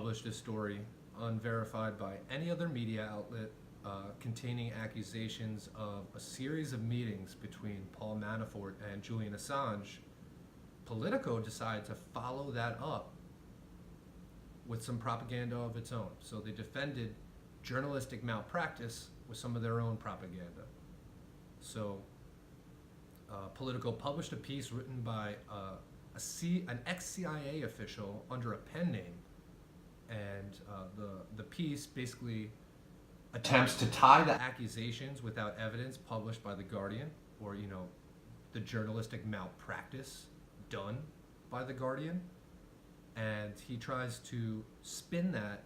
published a story, unverified by any other media outlet, containing accusations of a series of meetings between Paul Manafort and Julian Assange. Politico decided to follow that up with some propaganda of its own. So they defended journalistic malpractice with some of their own propaganda. So Politico published a piece written by an ex-CIA official under a pen name, and the piece basically attempts to tie the accusations without evidence published by The Guardian, or the journalistic malpractice done by The Guardian, and he tries to spin that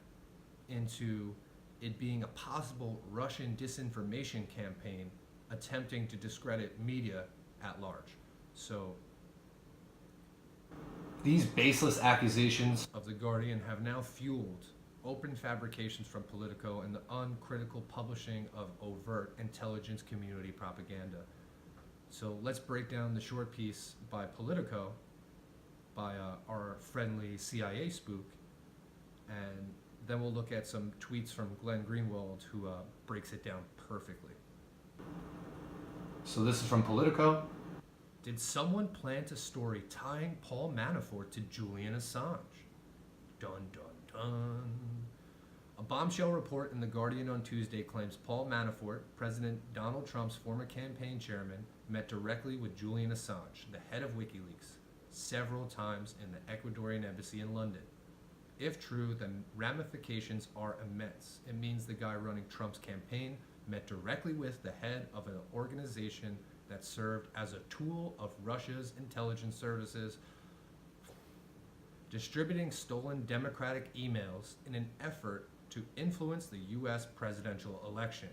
into it being a possible Russian disinformation campaign attempting to discredit media at large. So these baseless accusations of The Guardian have now fueled open fabrications from Politico and the uncritical publishing of overt intelligence community propaganda. So let's break down the short piece by Politico, by our friendly CIA spook, and then we'll look at some tweets from Glenn Greenwald, who breaks it down perfectly. So this is from Politico. Did someone plant a story tying Paul Manafort to Julian Assange? Dun, dun, dun. A bombshell report in The Guardian on Tuesday claims Paul Manafort, President Donald Trump's former campaign chairman, met directly with Julian Assange, the head of WikiLeaks, several times in the Ecuadorian embassy in London. If true, then ramifications are immense. It means the guy running Trump's campaign met directly with the head of an organization that served as a tool of Russia's intelligence services, distributing stolen Democratic emails in an effort to influence the U.S. presidential election.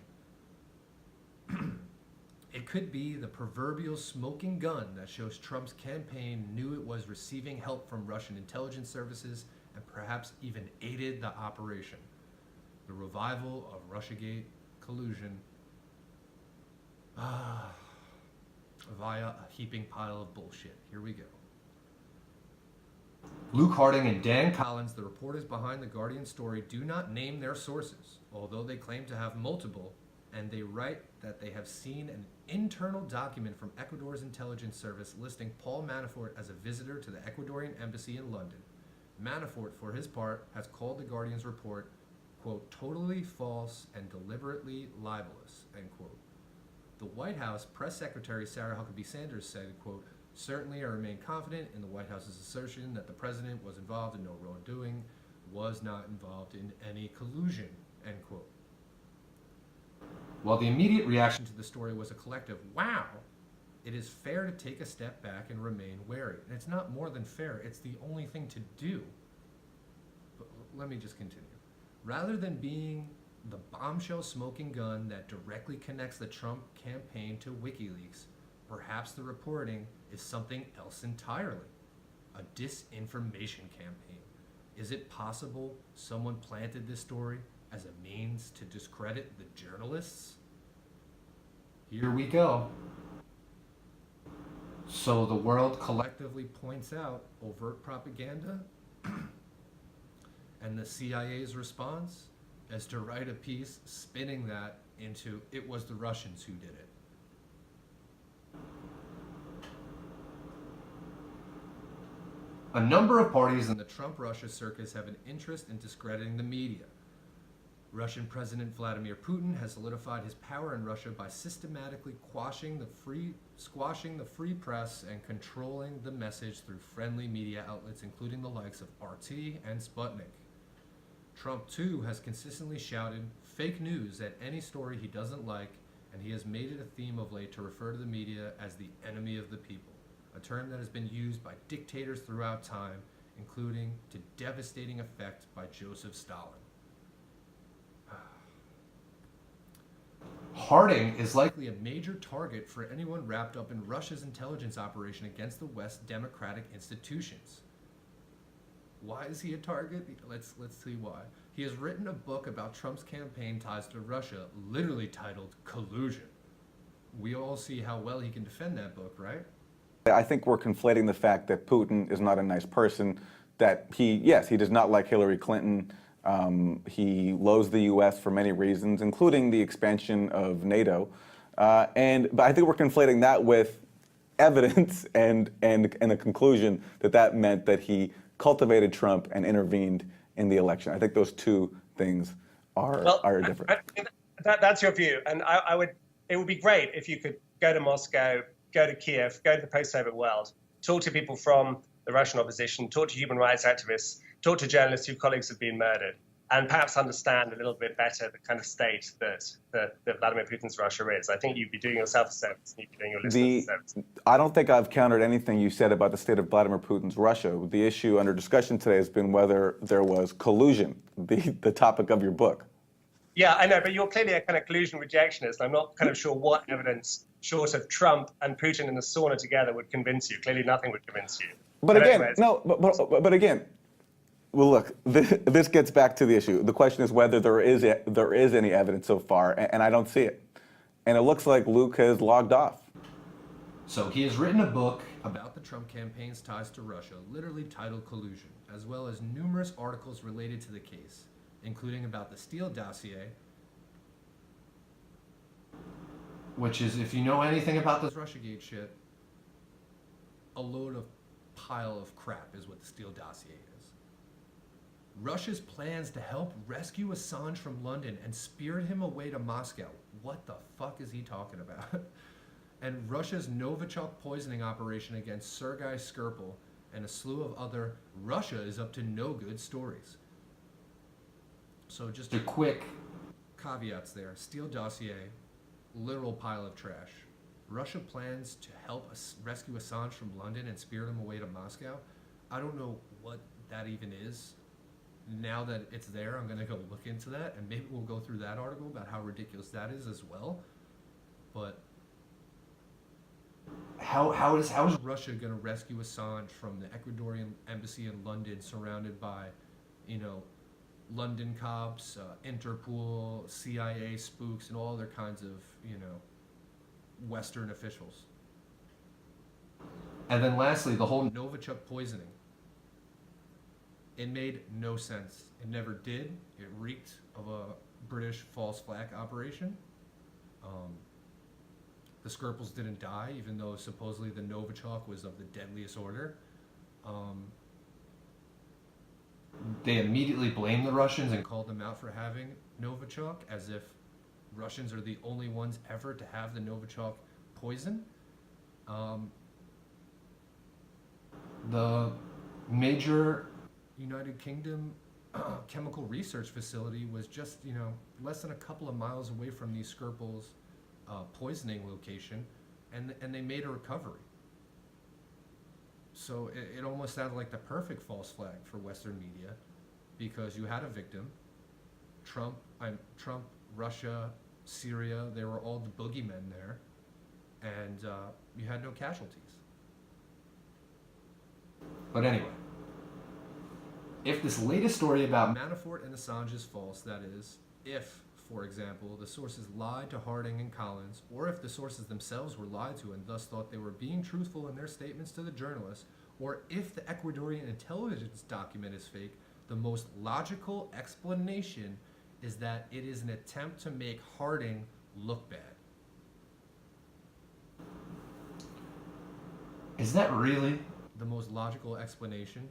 It could be the proverbial smoking gun that shows Trump's campaign knew it was receiving help from Russian intelligence services and perhaps even aided the operation. The revival of Russiagate collusion via a heaping pile of bullshit. Here we go. Luke Harding and Dan Collins, the reporters behind The Guardian story, do not name their sources, although they claim to have multiple, and they write that they have seen an internal document from Ecuador's intelligence service listing Paul Manafort as a visitor to the Ecuadorian embassy in London. Manafort, for his part, has called The Guardian's report, quote, totally false and deliberately libelous, end quote. The White House press secretary Sarah Huckabee Sanders said, quote, certainly I remain confident in the White House's assertion that the president was involved in no wrongdoing, was not involved in any collusion, end quote. While the immediate reaction to the story was a collective, wow, it is fair to take a step back and remain wary. And it's not more than fair, it's the only thing to do. But let me just continue. Rather than being the bombshell smoking gun that directly connects the Trump campaign to WikiLeaks, perhaps the reporting is something else entirely. A disinformation campaign. Is it possible someone planted this story as a means to discredit the journalists? Here we go. So the world collectively points out overt propaganda, and the CIA's response is to write a piece spinning that into it was the Russians who did it. A number of parties in the Trump-Russia circus have an interest in discrediting the media. Russian President Vladimir Putin has solidified his power in Russia by systematically squashing the free press and controlling the message through friendly media outlets, including the likes of RT and Sputnik. Trump, too, has consistently shouted fake news at any story he doesn't like, and he has made it a theme of late to refer to the media as the enemy of the people, a term that has been used by dictators throughout time, including to devastating effect by Joseph Stalin. Harding is likely a major target for anyone wrapped up in Russia's intelligence operation against the West's democratic institutions. Why is he a target? Let's see why. He has written a book about Trump's campaign ties to Russia, literally titled Collusion. We all see how well he can defend that book, right? I think we're conflating the fact that Putin is not a nice person that he does not like Hillary Clinton. He loathes the U.S. for many reasons, including the expansion of NATO. But I think we're conflating that with evidence and a conclusion that meant that he cultivated Trump and intervened in the election. I think those two things are different. That's your view, and it would be great if you could go to Moscow, go to Kiev, go to the post-Soviet world, talk to people from the Russian opposition, talk to human rights activists, talk to journalists whose colleagues have been murdered, and perhaps understand a little bit better the kind of state that Vladimir Putin's Russia is. I think you'd be doing yourself a service, and you'd be doing your listeners a service. I don't think I've countered anything you said about the state of Vladimir Putin's Russia. The issue under discussion today has been whether there was collusion, the topic of your book. Yeah, I know, but you're clearly a kind of collusion rejectionist. I'm not kind of sure what evidence, short of Trump and Putin in the sauna together, would convince you. Clearly nothing would convince you. But again, well, look, this gets back to the issue. The question is whether there is any evidence so far, and I don't see it. And it looks like Luke has logged off. So he has written a book about the Trump campaign's ties to Russia, literally titled Collusion, as well as numerous articles related to the case, including about the Steele dossier, which is, if you know anything about this Russiagate shit, a load of pile of crap is what the Steele dossier is. Russia's plans to help rescue Assange from London and spirit him away to Moscow. What the fuck is he talking about? And Russia's Novichok poisoning operation against Sergei Skripal and a slew of other Russia is up to no good stories. So just a quick caveats there. Steele dossier, literal pile of trash. Russia plans to help us rescue Assange from London and spirit him away to Moscow. I don't know what that even is. Now that it's there, I'm going to go look into that, and maybe we'll go through that article about how ridiculous that is as well. But how is Russia going to rescue Assange from the Ecuadorian embassy in London, surrounded by, London cops, Interpol, CIA spooks, and all other kinds of, Western officials? And then lastly, the whole Novichok poisoning. It made no sense. It never did. It reeked of a British false flag operation. The Skripals didn't die, even though supposedly the Novichok was of the deadliest order. They immediately blamed the Russians and called them out for having Novichok, as if Russians are the only ones ever to have the Novichok poison. The major United Kingdom chemical research facility was just, less than a couple of miles away from these Skripals' poisoning location, and they made a recovery. So it almost sounded like the perfect false flag for Western media, because you had a victim. Trump, Russia, Syria, they were all the boogeymen there, and you had no casualties. But anyway, if this latest story about Manafort and Assange is false, that is, if, for example, the sources lied to Harding and Collins, or if the sources themselves were lied to and thus thought they were being truthful in their statements to the journalists, or if the Ecuadorian intelligence document is fake, the most logical explanation is that it is an attempt to make Harding look bad. Is that really the most logical explanation?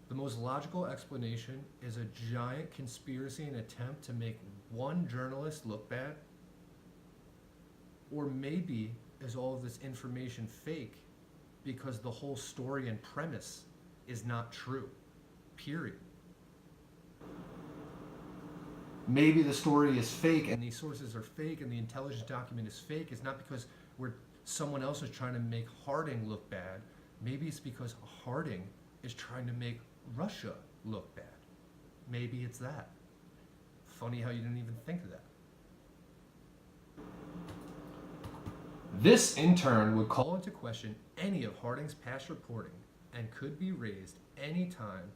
The most logical explanation is a giant conspiracy and attempt to make one journalist look bad? Or maybe is all of this information fake because the whole story and premise is not true, period. Maybe the story is fake and these sources are fake and the intelligence document is fake. It's not because someone else is trying to make Harding look bad. Maybe it's because Harding is trying to make Russia look bad. Maybe it's that. Funny how you didn't even think of that. This, in turn, would call into question any of Harding's past reporting and could be raised any time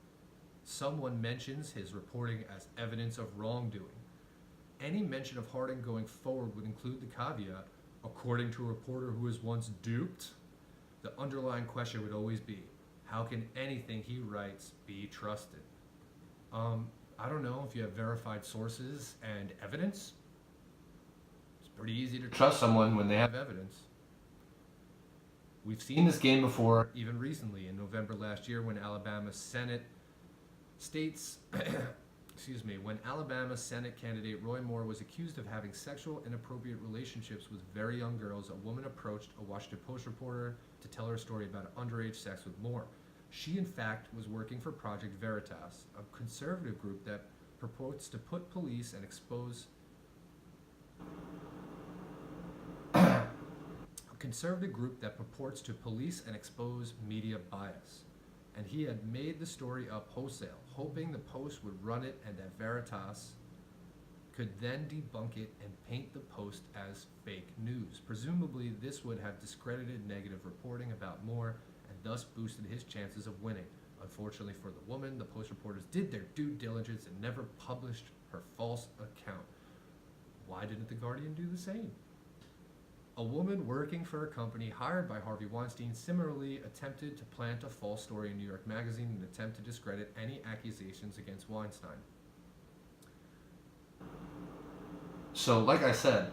someone mentions his reporting as evidence of wrongdoing. Any mention of Harding going forward would include the caveat, according to a reporter who was once duped. The underlying question would always be, How can anything he writes be trusted? I don't know if you have verified sources and evidence. It's pretty easy to trust someone when they have evidence. We've seen this game before, even recently in November last year when Alabama Senate states, when Alabama Senate candidate Roy Moore was accused of having sexual inappropriate relationships with very young girls. A woman approached a Washington Post reporter to tell her story about underage sex with Moore. She, in fact, was working for Project Veritas, a conservative group that purports to put police and expose media bias. And he had made the story up wholesale, hoping the Post would run it and that Veritas could then debunk it and paint the Post as fake news. Presumably, this would have discredited negative reporting about Moore and thus boosted his chances of winning. Unfortunately for the woman, the Post reporters did their due diligence and never published her false account. Why didn't The Guardian do the same? A woman working for a company hired by Harvey Weinstein similarly attempted to plant a false story in New York Magazine in an attempt to discredit any accusations against Weinstein. So, like I said,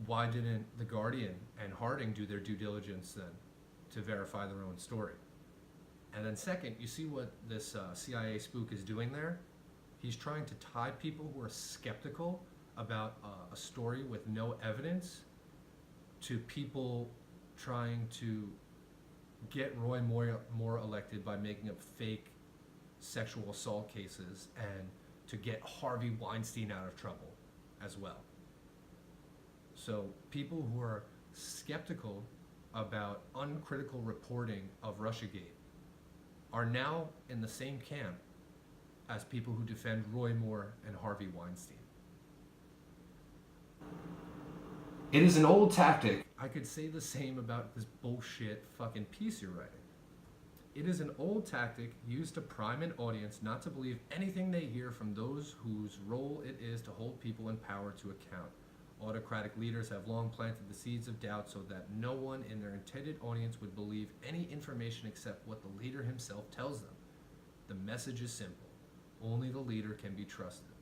why didn't The Guardian and Harding do their due diligence then to verify their own story? And then second, you see what this CIA spook is doing there? He's trying to tie people who are skeptical about a story with no evidence to people trying to get Roy Moore elected by making up fake sexual assault cases and to get Harvey Weinstein out of trouble as well. So people who are skeptical about uncritical reporting of Russiagate are now in the same camp as people who defend Roy Moore and Harvey Weinstein. It is an old tactic. I could say the same about this bullshit fucking piece you're writing. It is an old tactic used to prime an audience not to believe anything they hear from those whose role it is to hold people in power to account. Autocratic leaders have long planted the seeds of doubt so that no one in their intended audience would believe any information except what the leader himself tells them. The message is simple. Only the leader can be trusted.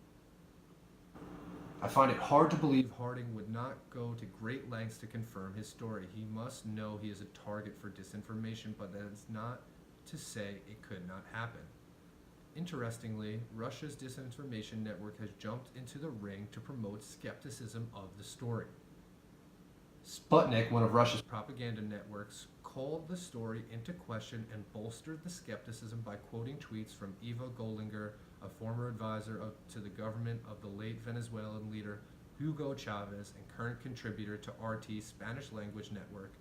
I find it hard to believe Harding would not go to great lengths to confirm his story. He must know he is a target for disinformation, but that is not to say it could not happen. Interestingly, Russia's disinformation network has jumped into the ring to promote skepticism of the story. Sputnik, one of Russia's propaganda networks, called the story into question and bolstered the skepticism by quoting tweets from Eva Gollinger, a former advisor to the government of the late Venezuelan leader Hugo Chavez and current contributor to RT's Spanish-language network,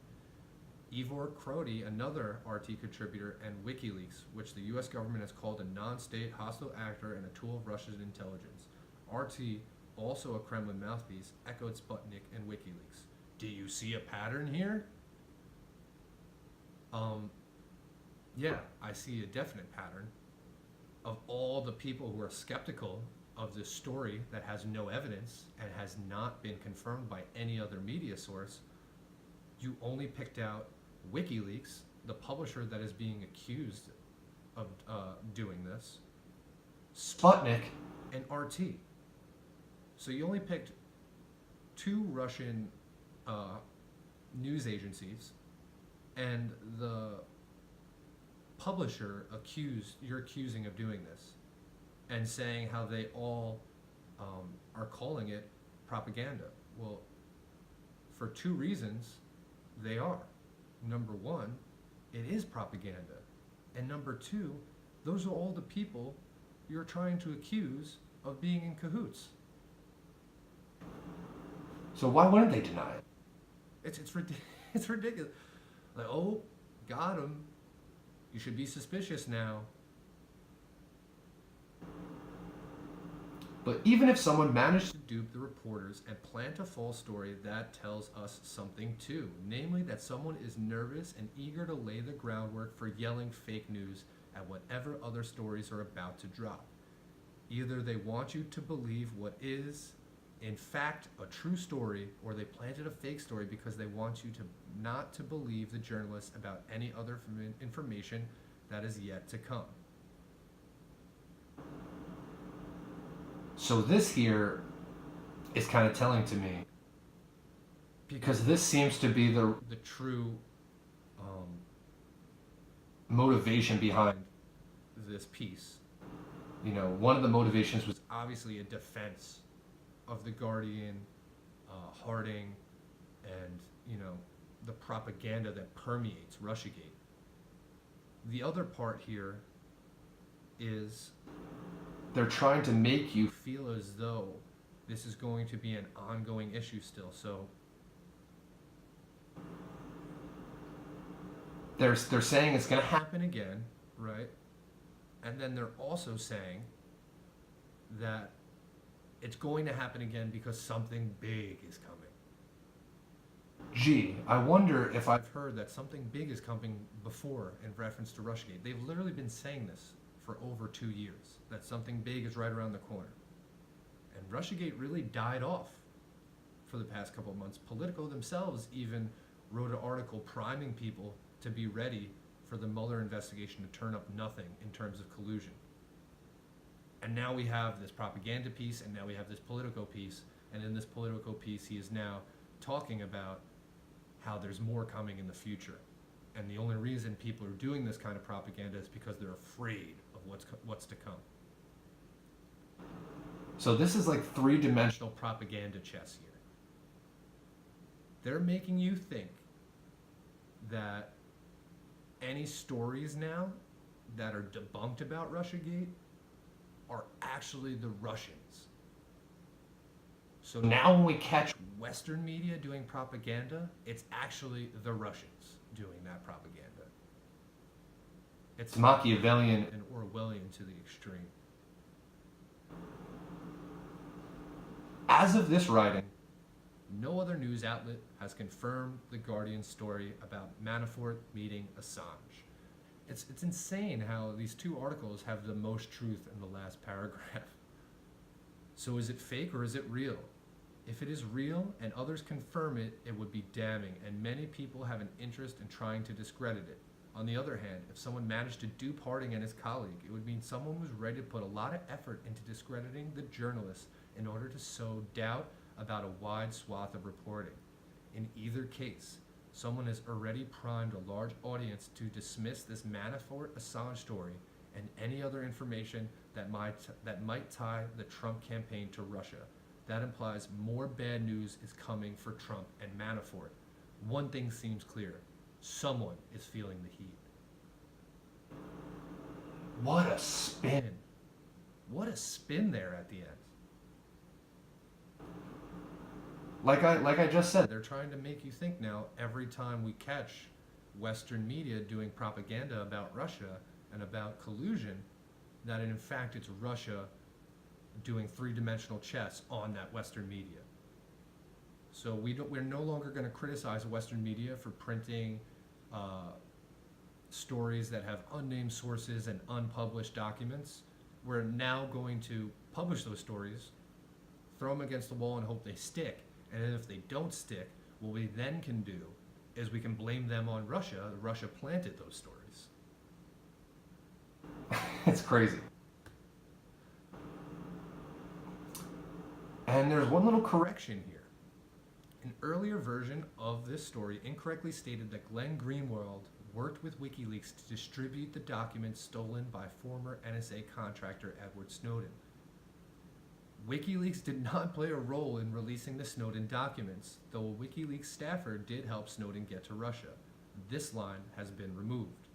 Ivor Crody, another RT contributor, and WikiLeaks, which the U.S. government has called a non-state hostile actor and a tool of Russian intelligence. RT, also a Kremlin mouthpiece, echoed Sputnik and WikiLeaks. Do you see a pattern here? Yeah, I see a definite pattern. Of all the people who are skeptical of this story that has no evidence and has not been confirmed by any other media source, you only picked out WikiLeaks, the publisher that is being accused of doing this, Sputnik, and RT. So you only picked two Russian news agencies, and the publisher you're accusing of doing this, and saying how they all are calling it propaganda. Well, for two reasons, they are. Number one, it is propaganda. And number two, those are all the people you're trying to accuse of being in cahoots. So why wouldn't they deny it? It's ridiculous. Like, oh, got him. You should be suspicious now. But even if someone managed to dupe the reporters and plant a false story, that tells us something too. Namely, that someone is nervous and eager to lay the groundwork for yelling fake news at whatever other stories are about to drop. Either they want you to believe what is in fact a true story, or they planted a fake story because they want you to not to believe the journalists about any other information that is yet to come. So this here is kind of telling to me, because this seems to be the true motivation behind this piece. You know, one of the motivations was obviously a defense of the Guardian, Harding, and, you know, the propaganda that permeates Russiagate. The other part here is they're trying to make you feel as though this is going to be an ongoing issue still. So they're saying it's going to happen again, right? And then they're also saying that it's going to happen again because something big is coming. Gee, I wonder if I've heard that something big is coming before in reference to Russiagate. They've literally been saying this for over 2 years, that something big is right around the corner. And Russiagate really died off for the past couple of months. Politico themselves even wrote an article priming people to be ready for the Mueller investigation to turn up nothing in terms of collusion. And now we have this propaganda piece, and now we have this Politico piece, and in this Politico piece he is now talking about how there's more coming in the future. And the only reason people are doing this kind of propaganda is because they're afraid of what's to come. So this is like three-dimensional propaganda chess here. They're making you think that any stories now that are debunked about Russiagate are actually the Russians. So now when we catch Western media doing propaganda, it's actually the Russians doing that propaganda. It's Machiavellian and Orwellian to the extreme. As of this writing, no other news outlet has confirmed the Guardian's story about Manafort meeting Assange. It's insane how these two articles have the most truth in the last paragraph. So is it fake or is it real? If it is real and others confirm it, it would be damning, and many people have an interest in trying to discredit it. On the other hand, if someone managed to dupe Harding and his colleague, it would mean someone was ready to put a lot of effort into discrediting the journalists in order to sow doubt about a wide swath of reporting. In either case, someone has already primed a large audience to dismiss this Manafort Assange story and any other information that might tie the Trump campaign to Russia. That implies more bad news is coming for Trump and Manafort. One thing seems clear. Someone is feeling the heat. What a spin. What a spin there at the end. Like I just said, they're trying to make you think now every time we catch Western media doing propaganda about Russia and about collusion, that in fact it's Russia doing three-dimensional chess on that Western media. So we're no longer going to criticize Western media for printing stories that have unnamed sources and unpublished documents. We're now going to publish those stories, throw them against the wall and hope they stick. And then if they don't stick, what we then can do is we can blame them on Russia. Russia planted those stories. It's crazy. And there's one little correction here. An earlier version of this story incorrectly stated that Glenn Greenwald worked with WikiLeaks to distribute the documents stolen by former NSA contractor Edward Snowden. WikiLeaks did not play a role in releasing the Snowden documents, though a WikiLeaks staffer did help Snowden get to Russia. This line has been removed.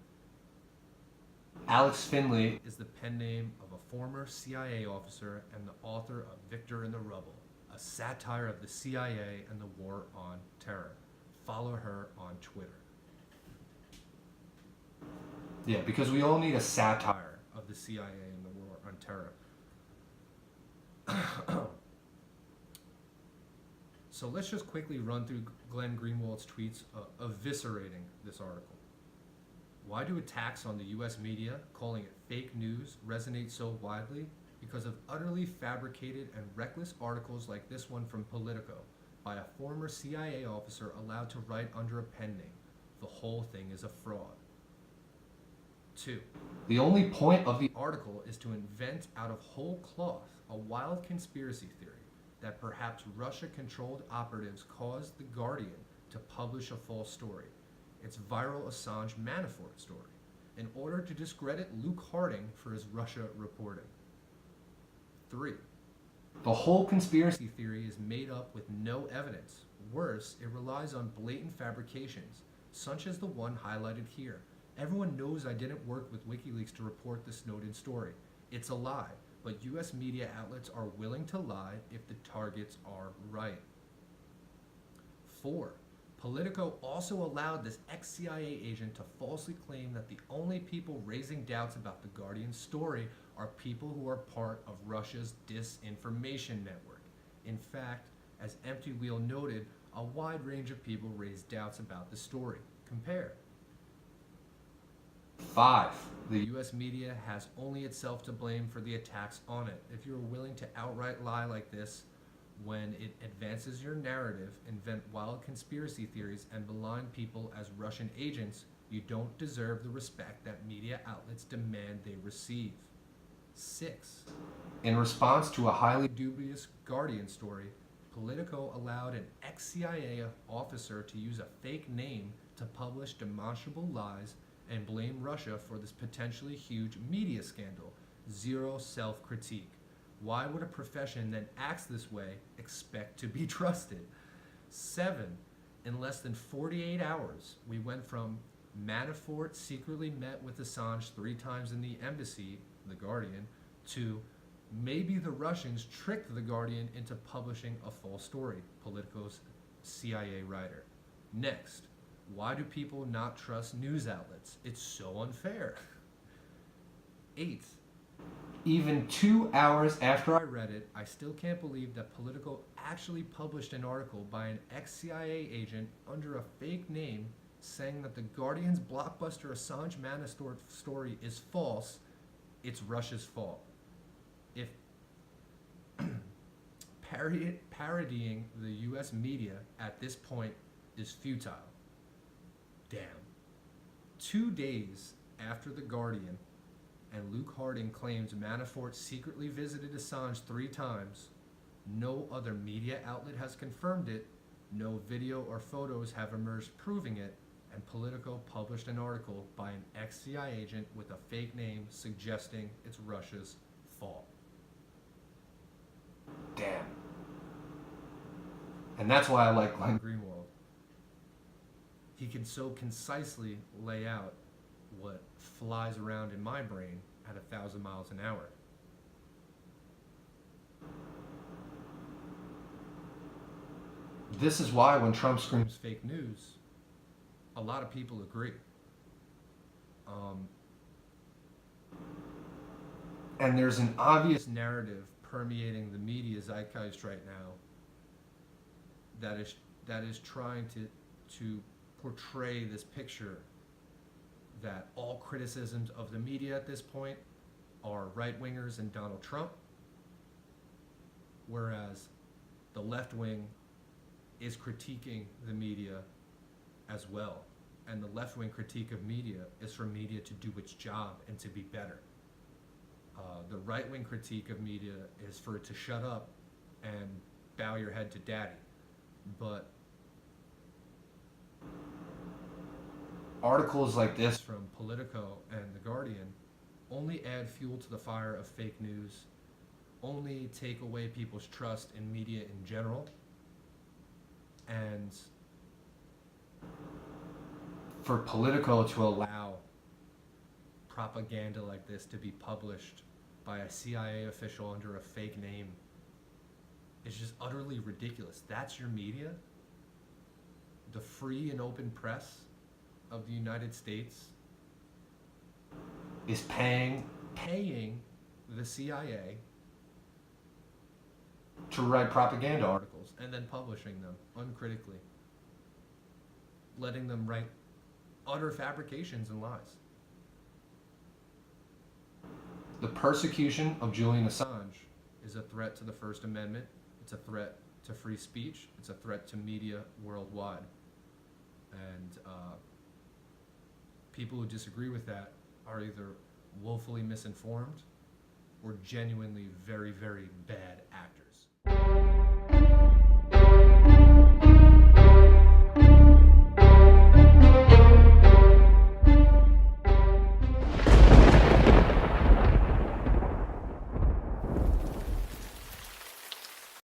Alex Finley is the pen name of a former CIA officer and the author of Victor in the Rubble, a satire of the CIA and the war on terror. Follow her on Twitter. Yeah, because we all need a satire of the CIA and the war on terror. So let's just quickly run through Glenn Greenwald's tweets eviscerating this article. Why do attacks on the US media, calling it fake news, resonate so widely? because of utterly fabricated and reckless articles like this one from Politico by a former CIA officer allowed to write under a pen name. The whole thing is a fraud. 2. The only point of the article is to invent out of whole cloth a wild conspiracy theory that perhaps Russia-controlled operatives caused The Guardian to publish a false story, its viral Assange Manafort story, in order to discredit Luke Harding for his Russia reporting. 3. The whole conspiracy theory is made up with no evidence. Worse, it relies on blatant fabrications, such as the one highlighted here. Everyone knows I didn't work with WikiLeaks to report the Snowden story. It's a lie, but US media outlets are willing to lie if the targets are right. 4. Politico also allowed this ex-CIA agent to falsely claim that the only people raising doubts about the Guardian story are people who are part of Russia's disinformation network. In fact, as Empty Wheel noted, a wide range of people raised doubts about the story. Compare. 5. The US media has only itself to blame for the attacks on it. If you're willing to outright lie like this, when it advances your narrative, invent wild conspiracy theories, and malign people as Russian agents, you don't deserve the respect that media outlets demand they receive. 6. In response to a highly dubious Guardian story, Politico allowed an ex-CIA officer to use a fake name to publish demonstrable lies and blame Russia for this potentially huge media scandal. Zero self-critique. Why would a profession that acts this way expect to be trusted? 7. In less than 48 hours, we went from Manafort secretly met with Assange 3 times in the embassy, The Guardian, to maybe the Russians tricked The Guardian into publishing a false story, Politico's CIA writer. Next, why do people not trust news outlets? It's so unfair. 8. Even 2 hours after I read it, I still can't believe that Politico actually published an article by an ex-CIA agent under a fake name saying that The Guardian's blockbuster Assange Manafort story is false. It's Russia's fault. If parodying the US media at this point is futile. Damn. 2 days after The Guardian and Luke Harding claims Manafort secretly visited Assange 3 times, no other media outlet has confirmed it, no video or photos have emerged proving it, and Politico published an article by an ex-CIA agent with a fake name suggesting it's Russia's fault. Damn. And that's why I like Glenn Greenwald. He can so concisely lay out what flies around in my brain at 1,000 miles an hour. This is why when Trump screams fake news, a lot of people agree. And there's an obvious narrative permeating the media zeitgeist right now that is trying to portray this picture that all criticisms of the media at this point are right-wingers and Donald Trump, whereas the left wing is critiquing the media as well. And the left-wing critique of media is for media to do its job and to be better. The right-wing critique of media is for it to shut up and bow your head to daddy. But articles like this from Politico and The Guardian only add fuel to the fire of fake news, only take away people's trust in media in general, and for Politico to allow propaganda like this to be published by a CIA official under a fake name is just utterly ridiculous. That's your media? The free and open press of the United States is paying the CIA to write propaganda articles and then publishing them uncritically, letting them write utter fabrications and lies. The persecution of Julian Assange is a threat to the First Amendment. It's a threat to free speech. It's a threat to media worldwide. And people who disagree with that are either woefully misinformed or genuinely very, very bad